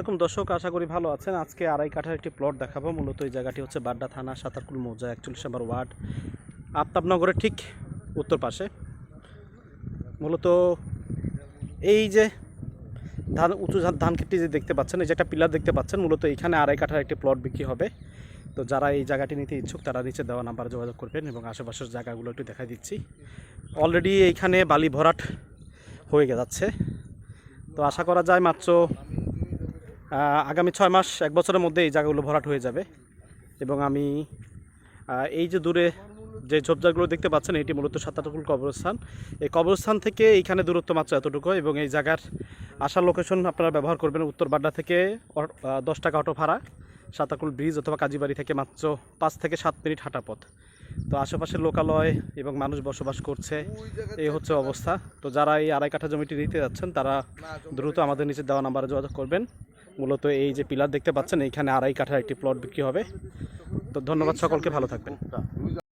এরকম দর্শক আশা করি ভালো আছেন। আজকে আড়াই কাঠার একটি প্লট দেখাবো। মূলত এই জায়গাটি হচ্ছে বাড্ডা থানা, সাতারকুল মৌজা, 41 নম্বর ওয়ার্ড, আফতাবনগরের ঠিক উত্তর পাশে। মূলত এই যে উঁচু ধান ক্ষেতটি যে দেখতে পাচ্ছেন, এই যে একটা পিলার দেখতে পাচ্ছেন, মূলত এখানে আড়াই কাঠার একটি প্লট বিক্রি হবে। তো যারা এই জায়গাটি নিতে ইচ্ছুক তারা নিচে দেওয়া নাম্বারে যোগাযোগ করবেন এবং আশেপাশের জায়গাগুলো একটু দেখা দিচ্ছি। অলরেডি এইখানে বালি ভরাট হয়ে যাচ্ছে। তো আশা করা যায় মাত্র আগামী 6 মাস 1 বছরের মধ্যে এই জায়গাগুলো ভরাট হয়ে যাবে। এবং আমি এই যে দূরে যে ঝোপঝাড়গুলো দেখতে পাচ্ছেন, এটি মূলত সাতারকুল কবরস্থান। এই কবরস্থান থেকে এইখানে দূরত্ব মাত্র এতটুকু। এবং এই জায়গার আসার লোকেশন আপনারা ব্যবহার করবেন উত্তর বাড্ডা থেকে 10 টাকা অটো ভাড়া, সাতারকুল ব্রিজ অথবা কাজীবাড়ি থেকে মাত্র 5 থেকে 7 মিনিট হাঁটা পথ। তো আশেপাশের লোকালয় এবং মানুষ বসবাস করছে, এই হচ্ছে অবস্থা। তো যারা এই আড়াই কাঠা জমিটি নিতে যাচ্ছেন তারা দ্রুত আমাদের নিচে দেওয়া নাম্বারে যোগাযোগ করবেন। মূলত এই যে পিলার দেখতে পাচ্ছেন, এইখানে আড়াই কাঠার একটি প্লট বিক্রি হবে। তো ধন্যবাদ সকলকে, ভালো থাকবেন।